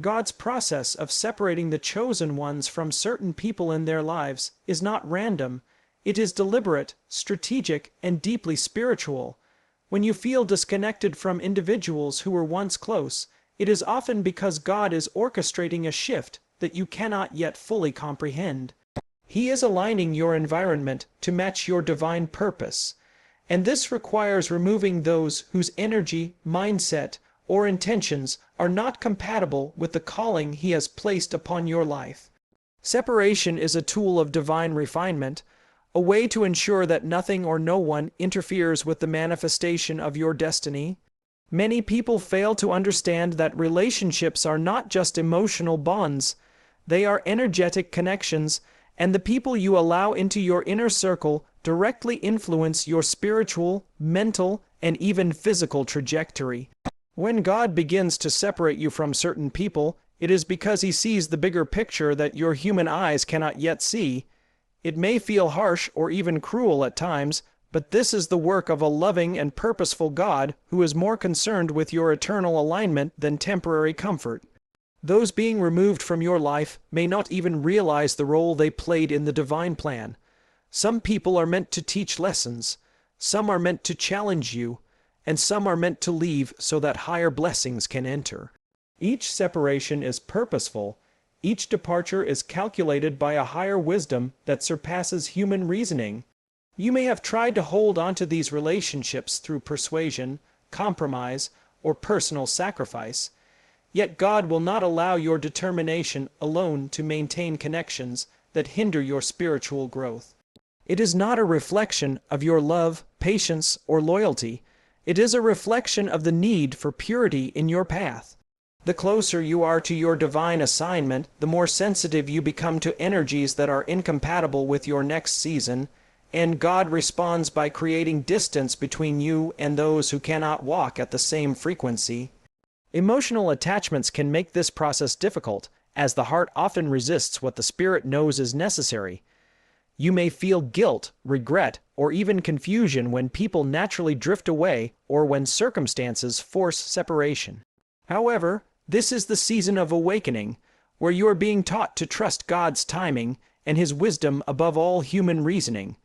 God's process of separating the chosen ones from certain people in their lives is not random. It is deliberate, strategic, and deeply spiritual. When you feel disconnected from individuals who were once close, it is often because God is orchestrating a shift that you cannot yet fully comprehend. He is aligning your environment to match your divine purpose, and this requires removing those whose energy, mindset, or intentions are not compatible with the calling He has placed upon your life. Separation is a tool of divine refinement, a way to ensure that nothing or no one interferes with the manifestation of your destiny. Many people fail to understand that relationships are not just emotional bonds, they are energetic connections, and the people you allow into your inner circle directly influence your spiritual, mental, and even physical trajectory. When God begins to separate you from certain people, it is because He sees the bigger picture that your human eyes cannot yet see. It may feel harsh or even cruel at times, but this is the work of a loving and purposeful God who is more concerned with your eternal alignment than temporary comfort. Those being removed from your life may not even realize the role they played in the divine plan. Some people are meant to teach lessons, some are meant to challenge you, and some are meant to leave so that higher blessings can enter. Each separation is purposeful. Each departure is calculated by a higher wisdom that surpasses human reasoning. You may have tried to hold onto these relationships through persuasion, compromise, or personal sacrifice, yet God will not allow your determination alone to maintain connections that hinder your spiritual growth. It is not a reflection of your love, patience, or loyalty. It is a reflection of the need for purity in your path. The closer you are to your divine assignment, the more sensitive you become to energies that are incompatible with your next season, and God responds by creating distance between you and those who cannot walk at the same frequency. Emotional attachments can make this process difficult, as the heart often resists what the spirit knows is necessary. You may feel guilt, regret, or even confusion when people naturally drift away or when circumstances force separation. However, this is the season of awakening, where you are being taught to trust God's timing and His wisdom above all human reasoning.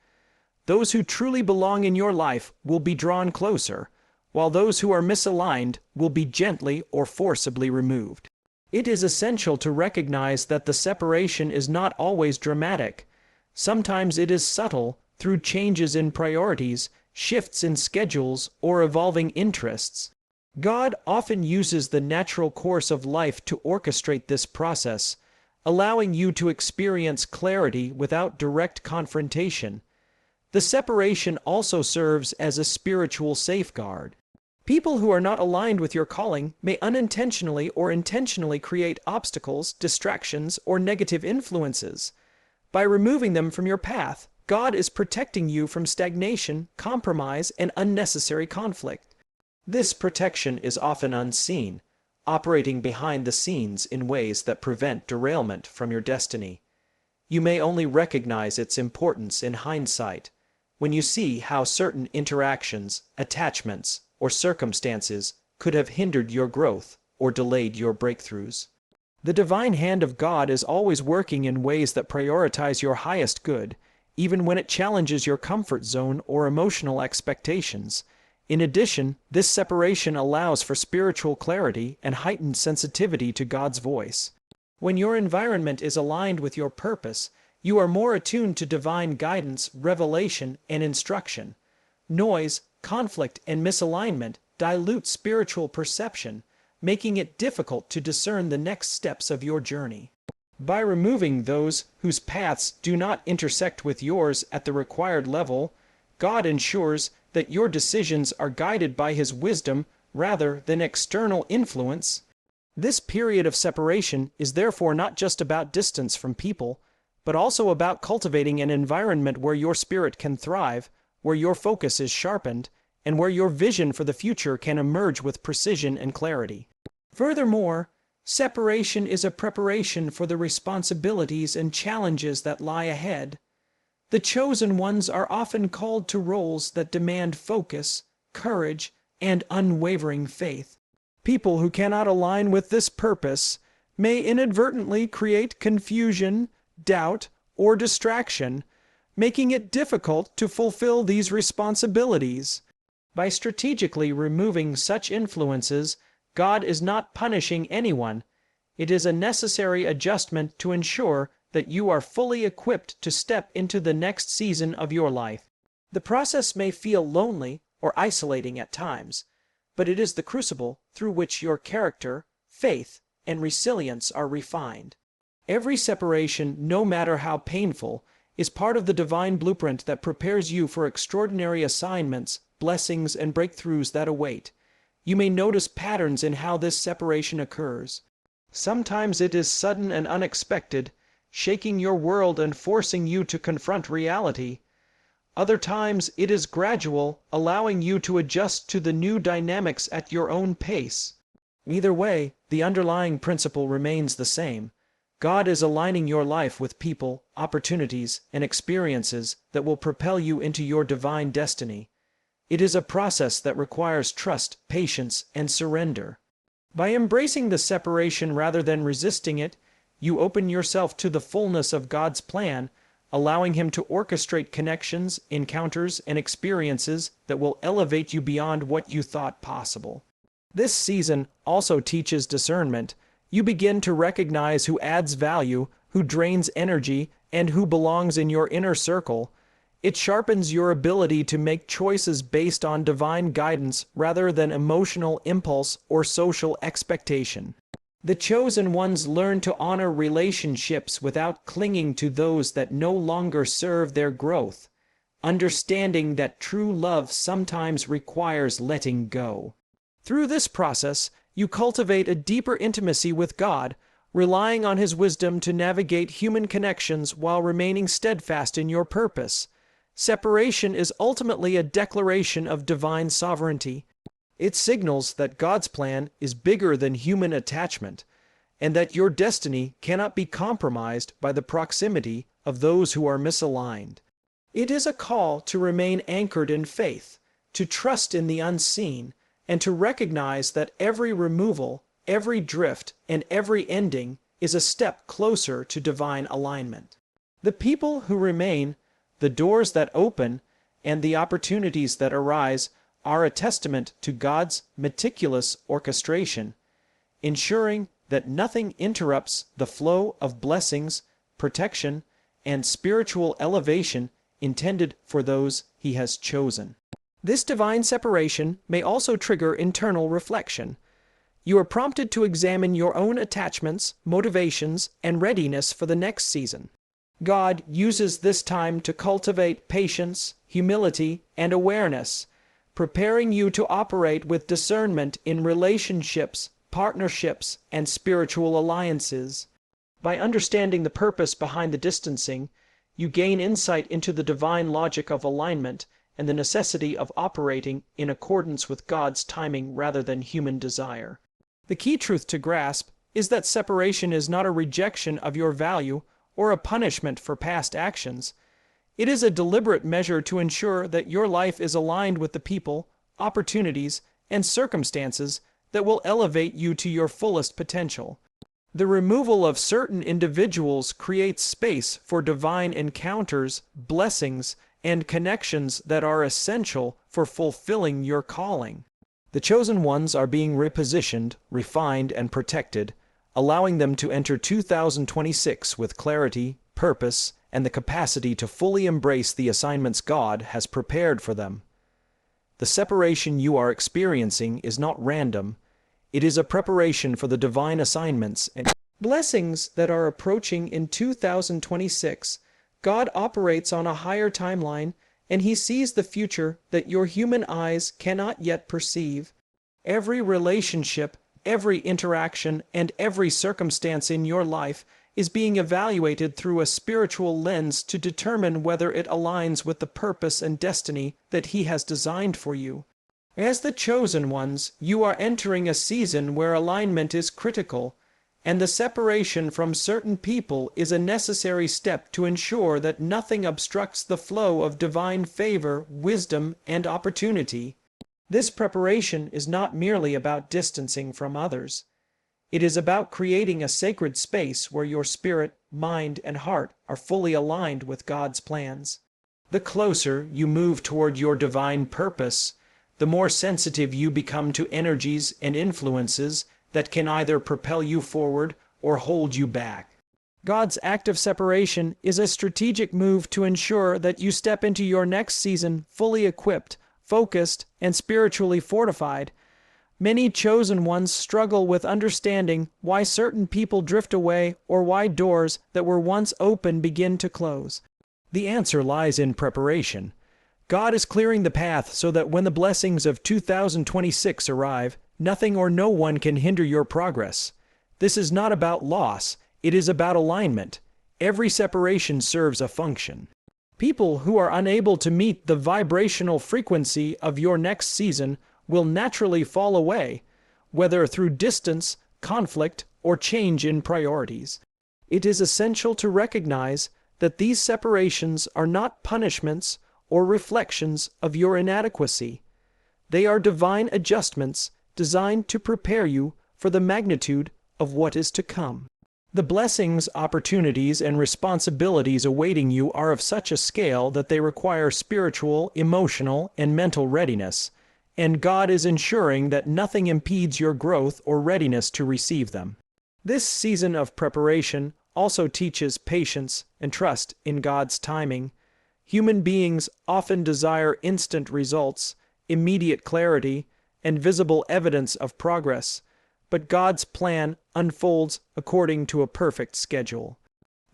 Those who truly belong in your life will be drawn closer, while those who are misaligned will be gently or forcibly removed. It is essential to recognize that the separation is not always dramatic. Sometimes it is subtle, through changes in priorities, shifts in schedules, or evolving interests. God often uses the natural course of life to orchestrate this process, allowing you to experience clarity without direct confrontation. The separation also serves as a spiritual safeguard. People who are not aligned with your calling may unintentionally or intentionally create obstacles, distractions, or negative influences. By removing them from your path, God is protecting you from stagnation, compromise, and unnecessary conflict. This protection is often unseen, operating behind the scenes in ways that prevent derailment from your destiny. You may only recognize its importance in hindsight, when you see how certain interactions, attachments, or circumstances could have hindered your growth or delayed your breakthroughs. The divine hand of God is always working in ways that prioritize your highest good, even when it challenges your comfort zone or emotional expectations. In addition, this separation allows for spiritual clarity and heightened sensitivity to God's voice. When your environment is aligned with your purpose, you are more attuned to divine guidance, revelation, and instruction. Noise, conflict, and misalignment dilute spiritual perception, making it difficult to discern the next steps of your journey. By removing those whose paths do not intersect with yours at the required level, God ensures that your decisions are guided by His wisdom rather than external influence. This period of separation is therefore not just about distance from people, but also about cultivating an environment where your spirit can thrive, where your focus is sharpened, and where your vision for the future can emerge with precision and clarity. Furthermore, separation is a preparation for the responsibilities and challenges that lie ahead. The chosen ones are often called to roles that demand focus, courage, and unwavering faith. People who cannot align with this purpose may inadvertently create confusion, doubt, or distraction, making it difficult to fulfill these responsibilities. By strategically removing such influences, God is not punishing anyone. It is a necessary adjustment to ensure that you are fully equipped to step into the next season of your life. The process may feel lonely or isolating at times, but it is the crucible through which your character, faith, and resilience are refined. Every separation, no matter how painful, is part of the divine blueprint that prepares you for extraordinary assignments, blessings, and breakthroughs that await. You may notice patterns in how this separation occurs. Sometimes it is sudden and unexpected, shaking your world and forcing you to confront reality. Other times it is gradual, allowing you to adjust to the new dynamics at your own pace. Either way, the underlying principle remains the same. God is aligning your life with people, opportunities, and experiences that will propel you into your divine destiny. It is a process that requires trust, patience, and surrender. By embracing the separation rather than resisting it, you open yourself to the fullness of God's plan, allowing Him to orchestrate connections, encounters, and experiences that will elevate you beyond what you thought possible. This season also teaches discernment. You begin to recognize who adds value, who drains energy, and who belongs in your inner circle. It sharpens your ability to make choices based on divine guidance rather than emotional impulse or social expectation. The chosen ones learn to honor relationships without clinging to those that no longer serve their growth, understanding that true love sometimes requires letting go. Through this process, you cultivate a deeper intimacy with God, relying on His wisdom to navigate human connections while remaining steadfast in your purpose. Separation is ultimately a declaration of divine sovereignty. It signals that God's plan is bigger than human attachment, and that your destiny cannot be compromised by the proximity of those who are misaligned. It is a call to remain anchored in faith, to trust in the unseen, and to recognize that every removal, every drift, and every ending is a step closer to divine alignment. The people who remain, the doors that open, and the opportunities that arise are a testament to God's meticulous orchestration, ensuring that nothing interrupts the flow of blessings, protection, and spiritual elevation intended for those He has chosen. This divine separation may also trigger internal reflection. You are prompted to examine your own attachments, motivations, and readiness for the next season. God uses this time to cultivate patience, humility, and awareness, preparing you to operate with discernment in relationships, partnerships, and spiritual alliances. By understanding the purpose behind the distancing, you gain insight into the divine logic of alignment and the necessity of operating in accordance with God's timing rather than human desire. The key truth to grasp is that separation is not a rejection of your value or a punishment for past actions. It is a deliberate measure to ensure that your life is aligned with the people, opportunities, and circumstances that will elevate you to your fullest potential. The removal of certain individuals creates space for divine encounters, blessings, and connections that are essential for fulfilling your calling. The chosen ones are being repositioned, refined, and protected, allowing them to enter 2026 with clarity, purpose, and the capacity to fully embrace the assignments God has prepared for them. The separation you are experiencing is not random. It is a preparation for the divine assignments and blessings that are approaching in 2026. God operates on a higher timeline, and He sees the future that your human eyes cannot yet perceive. Every relationship, every interaction, and every circumstance in your life is being evaluated through a spiritual lens to determine whether it aligns with the purpose and destiny that He has designed for you. As the chosen ones, you are entering a season where alignment is critical, and the separation from certain people is a necessary step to ensure that nothing obstructs the flow of divine favor, wisdom, and opportunity. This preparation is not merely about distancing from others. It is about creating a sacred space where your spirit, mind, and heart are fully aligned with God's plans. The closer you move toward your divine purpose, the more sensitive you become to energies and influences that can either propel you forward or hold you back. God's act of separation is a strategic move to ensure that you step into your next season fully equipped, focused, and spiritually fortified. Many chosen ones struggle with understanding why certain people drift away or why doors that were once open begin to close. The answer lies in preparation. God is clearing the path so that when the blessings of 2026 arrive, nothing or no one can hinder your progress. This is not about loss, it is about alignment. Every separation serves a function. People who are unable to meet the vibrational frequency of your next season will naturally fall away, whether through distance, conflict, or change in priorities. It is essential to recognize that these separations are not punishments or reflections of your inadequacy. They are divine adjustments designed to prepare you for the magnitude of what is to come. The blessings, opportunities, and responsibilities awaiting you are of such a scale that they require spiritual, emotional, and mental readiness, and God is ensuring that nothing impedes your growth or readiness to receive them. This season of preparation also teaches patience and trust in God's timing. Human beings often desire instant results, immediate clarity, and visible evidence of progress, but God's plan unfolds according to a perfect schedule.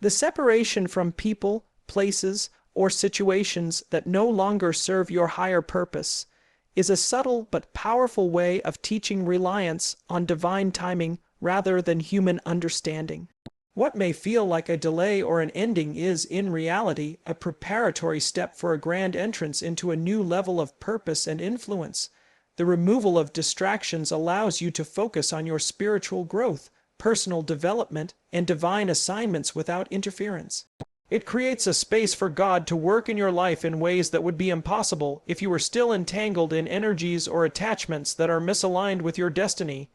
The separation from people, places, or situations that no longer serve your higher purpose is a subtle but powerful way of teaching reliance on divine timing rather than human understanding. What may feel like a delay or an ending is, in reality, a preparatory step for a grand entrance into a new level of purpose and influence. The removal of distractions allows you to focus on your spiritual growth, personal development, and divine assignments without interference. It creates a space for God to work in your life in ways that would be impossible if you were still entangled in energies or attachments that are misaligned with your destiny.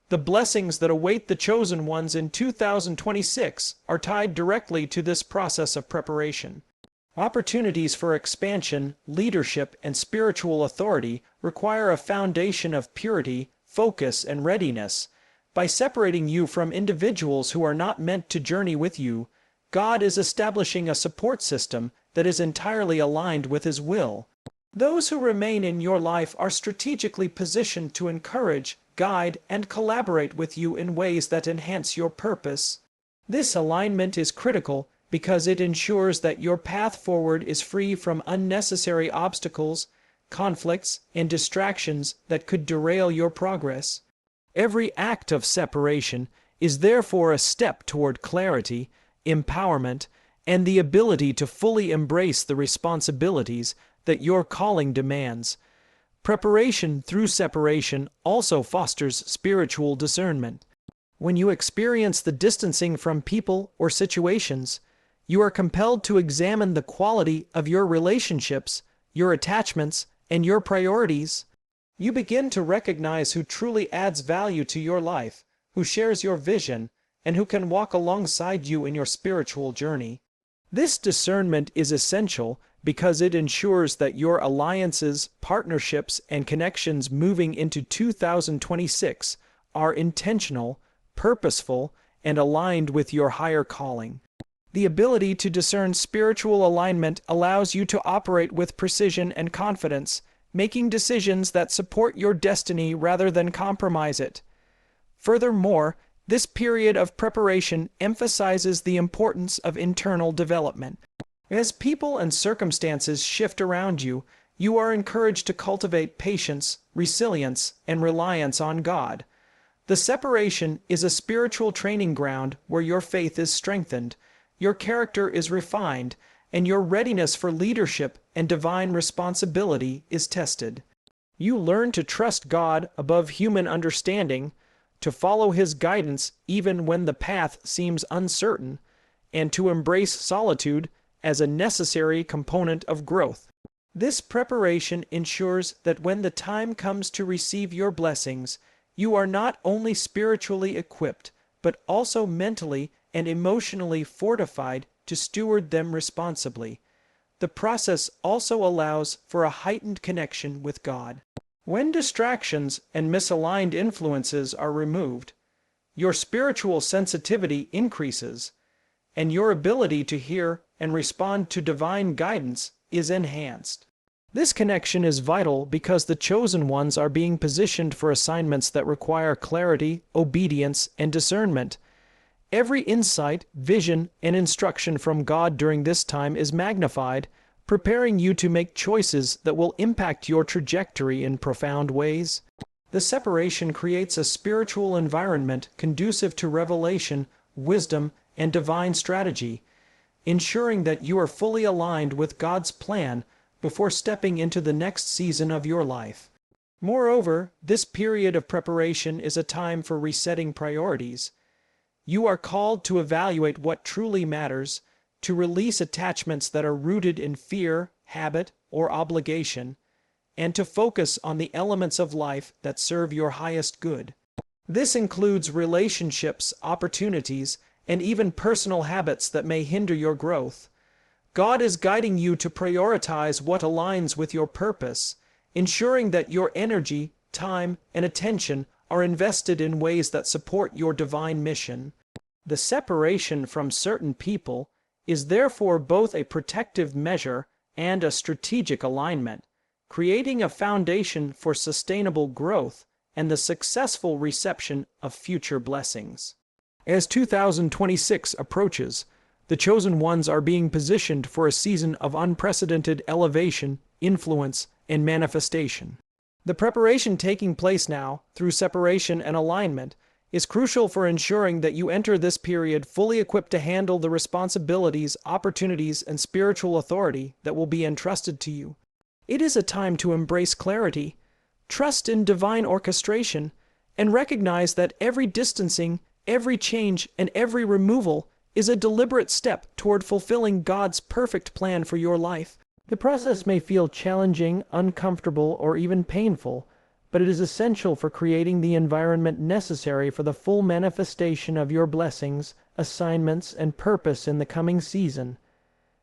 The blessings that await the chosen ones in 2026 are tied directly to this process of preparation. Opportunities for expansion, leadership, and spiritual authority require a foundation of purity, focus, and readiness. By separating you from individuals who are not meant to journey with you, God is establishing a support system that is entirely aligned with His will. Those who remain in your life are strategically positioned to encourage, guide, and collaborate with you in ways that enhance your purpose. This alignment is critical because it ensures that your path forward is free from unnecessary obstacles, conflicts, and distractions that could derail your progress. Every act of separation is therefore a step toward clarity, empowerment, and the ability to fully embrace the responsibilities that your calling demands. Preparation through separation also fosters spiritual discernment. When you experience the distancing from people or situations, you are compelled to examine the quality of your relationships, your attachments, and your priorities. You begin to recognize who truly adds value to your life, who shares your vision, and who can walk alongside you in your spiritual journey. This discernment is essential because it ensures that your alliances, partnerships, and connections moving into 2026 are intentional, purposeful, and aligned with your higher calling. The ability to discern spiritual alignment allows you to operate with precision and confidence, making decisions that support your destiny rather than compromise it. Furthermore, this period of preparation emphasizes the importance of internal development. As people and circumstances shift around you, you are encouraged to cultivate patience, resilience, and reliance on God. The separation is a spiritual training ground where your faith is strengthened, your character is refined, and your readiness for leadership and divine responsibility is tested. You learn to trust God above human understanding, to follow His guidance even when the path seems uncertain, and to embrace solitude as a necessary component of growth. This preparation ensures that when the time comes to receive your blessings, You are not only spiritually equipped, but also mentally and emotionally fortified to steward them responsibly. The process also allows for a heightened connection with God. When distractions and misaligned influences are removed, your spiritual sensitivity increases, and your ability to hear and respond to divine guidance is enhanced. This connection is vital because the chosen ones are being positioned for assignments that require clarity, obedience, and discernment. Every insight, vision, and instruction from God during this time is magnified, preparing you to make choices that will impact your trajectory in profound ways. The separation creates a spiritual environment conducive to revelation, wisdom, and divine strategy, ensuring that you are fully aligned with God's plan before stepping into the next season of your life. Moreover, this period of preparation is a time for resetting priorities. You are called to evaluate what truly matters, to release attachments that are rooted in fear, habit, or obligation, and to focus on the elements of life that serve your highest good. This includes relationships, opportunities, and even personal habits that may hinder your growth. God is guiding you to prioritize what aligns with your purpose, ensuring that your energy, time, and attention are invested in ways that support your divine mission. The separation from certain people is therefore both a protective measure and a strategic alignment, creating a foundation for sustainable growth and the successful reception of future blessings. As 2026 approaches, the chosen ones are being positioned for a season of unprecedented elevation, influence, and manifestation. The preparation taking place now, through separation and alignment, is crucial for ensuring that you enter this period fully equipped to handle the responsibilities, opportunities, and spiritual authority that will be entrusted to you. It is a time to embrace clarity, trust in divine orchestration, and recognize that every distancing, every change, and every removal is a deliberate step toward fulfilling God's perfect plan for your life. The process may feel challenging, uncomfortable, or even painful, but it is essential for creating the environment necessary for the full manifestation of your blessings, assignments, and purpose in the coming season.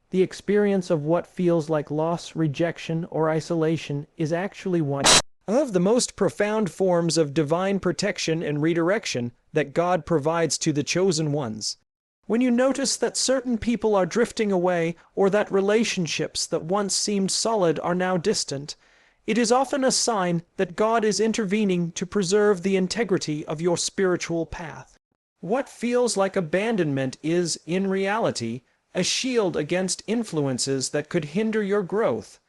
The experience of what feels like loss, rejection, or isolation is actually one of the most profound forms of divine protection and redirection that God provides to the chosen ones. When you notice that certain people are drifting away or that relationships that once seemed solid are now distant, it is often a sign that God is intervening to preserve the integrity of your spiritual path. What feels like abandonment is, in reality, a shield against influences that could hinder your growth,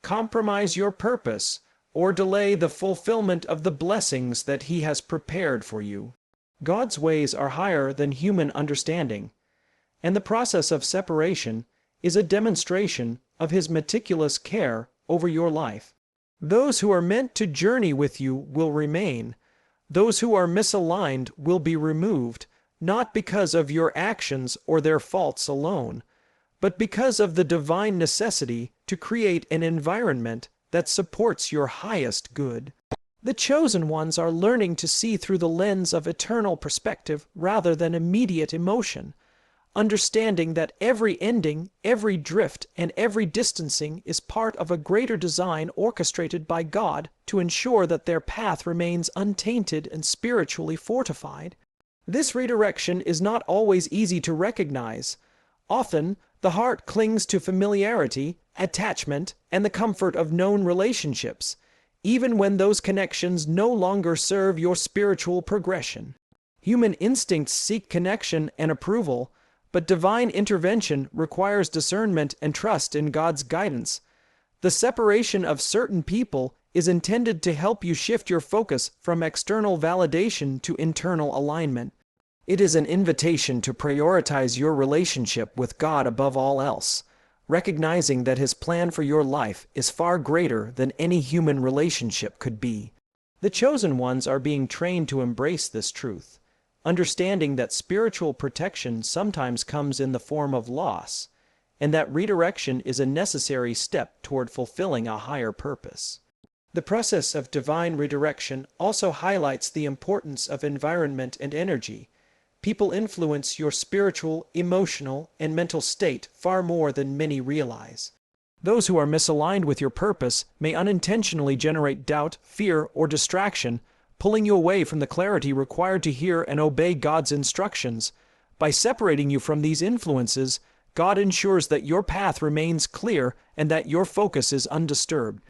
compromise your purpose, or delay the fulfillment of the blessings that He has prepared for you. God's ways are higher than human understanding, and the process of separation is a demonstration of His meticulous care over your life. Those who are meant to journey with you will remain. Those who are misaligned will be removed, not because of your actions or their faults alone, but because of the divine necessity to create an environment that supports your highest good. The chosen ones are learning to see through the lens of eternal perspective rather than immediate emotion, understanding that every ending, every drift, and every distancing is part of a greater design orchestrated by God to ensure that their path remains untainted and spiritually fortified. This redirection is not always easy to recognize. Often, the heart clings to familiarity, attachment, and the comfort of known relationships, even when those connections no longer serve your spiritual progression. Human instincts seek connection and approval, but divine intervention requires discernment and trust in God's guidance. The separation of certain people is intended to help you shift your focus from external validation to internal alignment. It is an invitation to prioritize your relationship with God above all else, recognizing that His plan for your life is far greater than any human relationship could be. The chosen ones are being trained to embrace this truth, understanding that spiritual protection sometimes comes in the form of loss, and that redirection is a necessary step toward fulfilling a higher purpose. The process of divine redirection also highlights the importance of environment and energy. People influence your spiritual, emotional, and mental state far more than many realize. Those who are misaligned with your purpose may unintentionally generate doubt, fear, or distraction, pulling you away from the clarity required to hear and obey God's instructions. By separating you from these influences, God ensures that your path remains clear and that your focus is undisturbed.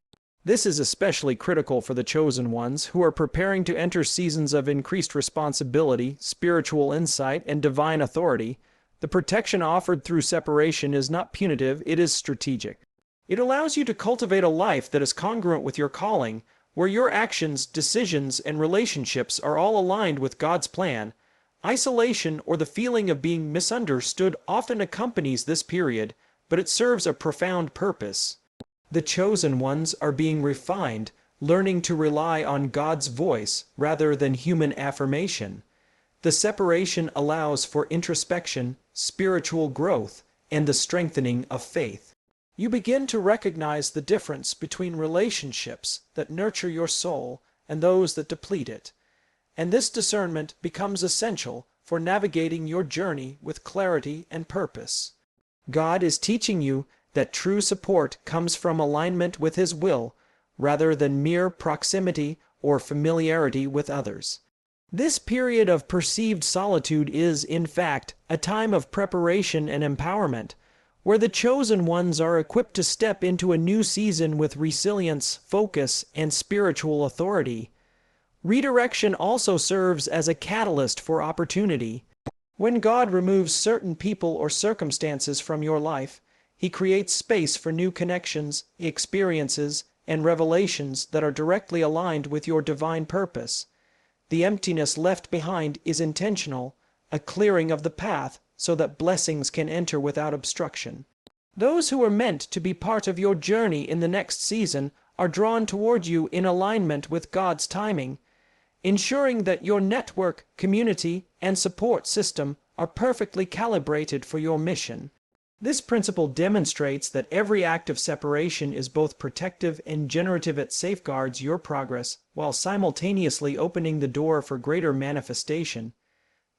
This is especially critical for the chosen ones who are preparing to enter seasons of increased responsibility, spiritual insight, and divine authority. The protection offered through separation is not punitive, it is strategic. It allows you to cultivate a life that is congruent with your calling, where your actions, decisions, and relationships are all aligned with God's plan. Isolation or the feeling of being misunderstood often accompanies this period, but it serves a profound purpose. The chosen ones are being refined, learning to rely on God's voice rather than human affirmation. The separation allows for introspection, spiritual growth, and the strengthening of faith. You begin to recognize the difference between relationships that nurture your soul and those that deplete it. And this discernment becomes essential for navigating your journey with clarity and purpose. God is teaching you that true support comes from alignment with His will, rather than mere proximity or familiarity with others. This period of perceived solitude is, in fact, a time of preparation and empowerment, where the chosen ones are equipped to step into a new season with resilience, focus, and spiritual authority. Redirection also serves as a catalyst for opportunity. When God removes certain people or circumstances from your life, He creates space for new connections, experiences, and revelations that are directly aligned with your divine purpose. The emptiness left behind is intentional, a clearing of the path so that blessings can enter without obstruction. Those who are meant to be part of your journey in the next season are drawn toward you in alignment with God's timing, ensuring that your network, community, and support system are perfectly calibrated for your mission. This principle demonstrates that every act of separation is both protective and generative. It safeguards your progress while simultaneously opening the door for greater manifestation.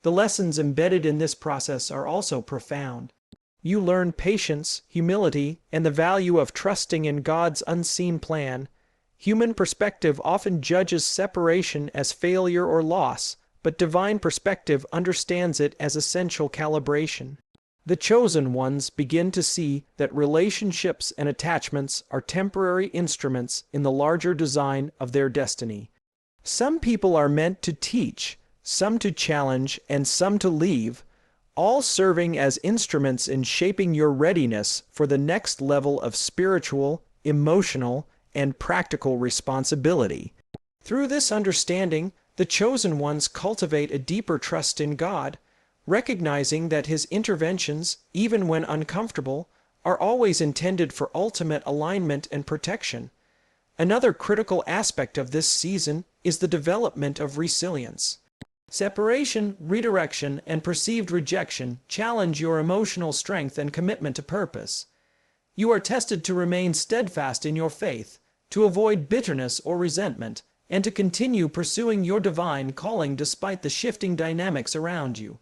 The lessons embedded in this process are also profound. You learn patience, humility, and the value of trusting in God's unseen plan. Human perspective often judges separation as failure or loss, but divine perspective understands it as essential calibration. The chosen ones begin to see that relationships and attachments are temporary instruments in the larger design of their destiny. Some people are meant to teach, some to challenge, and some to leave, all serving as instruments in shaping your readiness for the next level of spiritual, emotional, and practical responsibility. Through this understanding, the chosen ones cultivate a deeper trust in God, recognizing that His interventions, even when uncomfortable, are always intended for ultimate alignment and protection. Another critical aspect of this season is the development of resilience. Separation, redirection, and perceived rejection challenge your emotional strength and commitment to purpose. You are tested to remain steadfast in your faith, to avoid bitterness or resentment, and to continue pursuing your divine calling despite the shifting dynamics around you.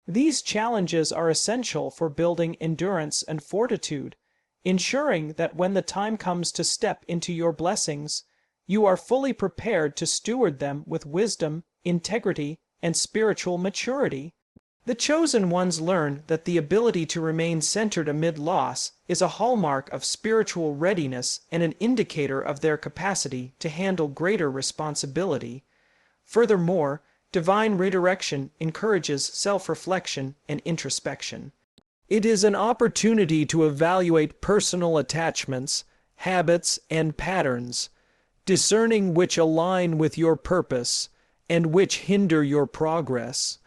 These challenges are essential for building endurance and fortitude, ensuring that when the time comes to step into your blessings, you are fully prepared to steward them with wisdom, integrity, and spiritual maturity. The chosen ones learn that the ability to remain centered amid loss is a hallmark of spiritual readiness and an indicator of their capacity to handle greater responsibility. Furthermore, divine redirection encourages self-reflection and introspection. It is an opportunity to evaluate personal attachments, habits, and patterns, discerning which align with your purpose and which hinder your progress.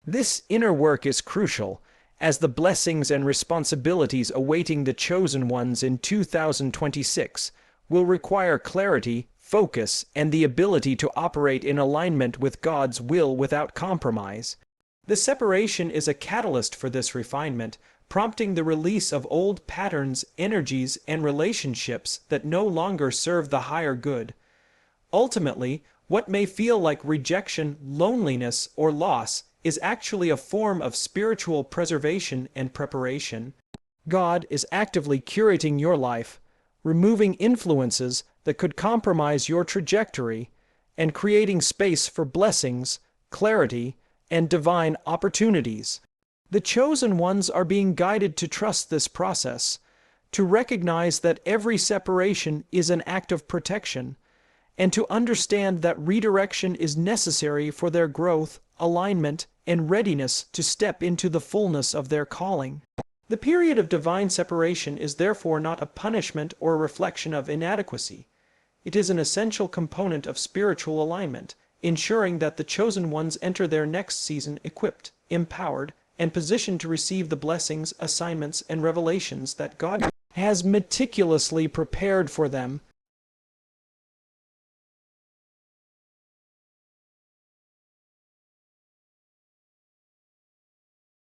This inner work is crucial, as the blessings and responsibilities awaiting the chosen ones in 2026 will require clarity, focus, and the ability to operate in alignment with God's will without compromise. The separation is a catalyst for this refinement, prompting the release of old patterns, energies, and relationships that no longer serve the higher good. Ultimately, what may feel like rejection, loneliness, or loss is actually a form of spiritual preservation and preparation. God is actively curating your life, removing influences that could compromise your trajectory, and creating space for blessings, clarity, and divine opportunities. The chosen ones are being guided to trust this process, to recognize that every separation is an act of protection, and to understand that redirection is necessary for their growth, alignment, and readiness to step into the fullness of their calling. The period of divine separation is therefore not a punishment or a reflection of inadequacy. It is an essential component of spiritual alignment, ensuring that the chosen ones enter their next season equipped, empowered, and positioned to receive the blessings, assignments, and revelations that God has meticulously prepared for them